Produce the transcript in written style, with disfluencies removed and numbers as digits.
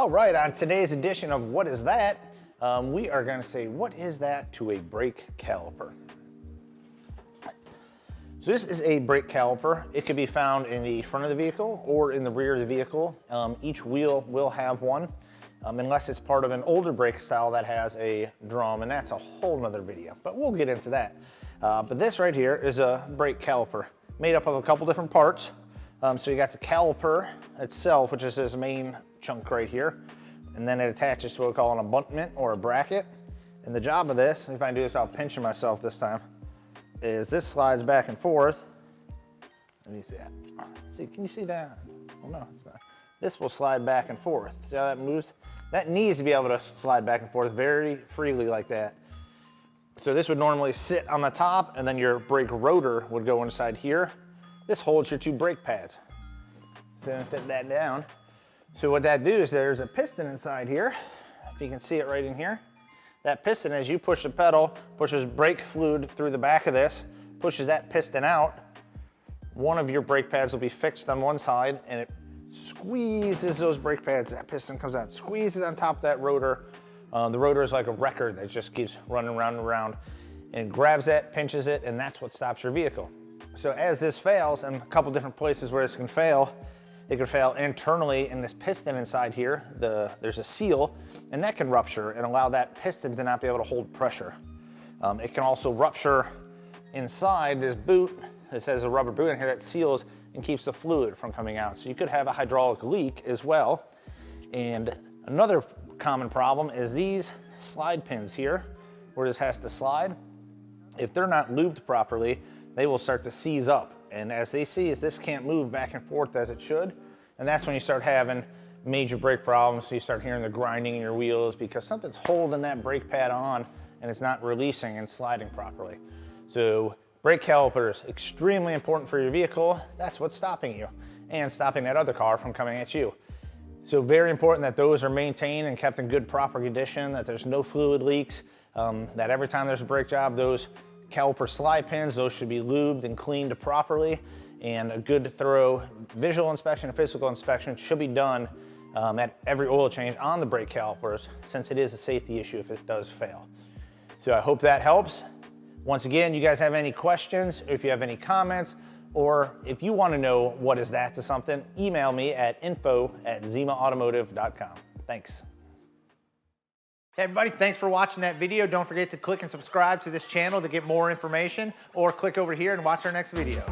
All right, on today's edition of What Is That, we are going to say, what is that to a brake caliper? So this is a brake caliper. It could be found in the front of the vehicle or in the rear of the vehicle. Each wheel will have one, unless it's part of an older brake style that has a drum, and that's a whole nother video, but we'll get into that. But this right here is a brake caliper made up of a couple different parts. So you got the caliper itself, which is this main chunk right here, and then it attaches to what we call an abutment or a bracket. And the job of this, if I do this without pinching myself this time, is this slides back and forth. Let me see that. See, can you see that? Oh no, it's not. This will slide back and forth. See how that moves? That needs to be able to slide back and forth very freely like that. So this would normally sit on the top, and then your brake rotor would go inside here. This holds your two brake pads. So I'm gonna set that down. So what that do is there's a piston inside here. If you can see it right in here. That piston, as you push the pedal, pushes brake fluid through the back of this, pushes that piston out. One of your brake pads will be fixed on one side, and it squeezes those brake pads. That piston comes out, squeezes on top of that rotor. The rotor is like a record that just keeps running around and around, and it grabs that, pinches it, and that's what stops your vehicle. So as this fails, and a couple different places where this can fail, it can fail internally in this piston inside here. There's a seal, and that can rupture and allow that piston to not be able to hold pressure. It can also rupture inside this boot. This has a rubber boot in here that seals and keeps the fluid from coming out. So you could have a hydraulic leak as well. And another common problem is these slide pins here, where this has to slide. If they're not lubed properly, they will start to seize up. And as they seize, this can't move back and forth as it should. And that's when you start having major brake problems. So you start hearing the grinding in your wheels because something's holding that brake pad on and it's not releasing and sliding properly. So brake calipers, extremely important for your vehicle. That's what's stopping you and stopping that other car from coming at you. So very important that those are maintained and kept in good, proper condition, that there's no fluid leaks, that every time there's a brake job, those caliper slide pins, those should be lubed and cleaned properly, and a good thorough visual inspection and physical inspection should be done at every oil change on the brake calipers, since it is a safety issue if it does fail. So I hope that helps. Once again, you guys have any questions, if you have any comments, or if you want to know what is that to something, email me at info@zimaautomotive.com. Thanks. Hey everybody, thanks for watching that video. Don't forget to click and subscribe to this channel to get more information, or click over here and watch our next video.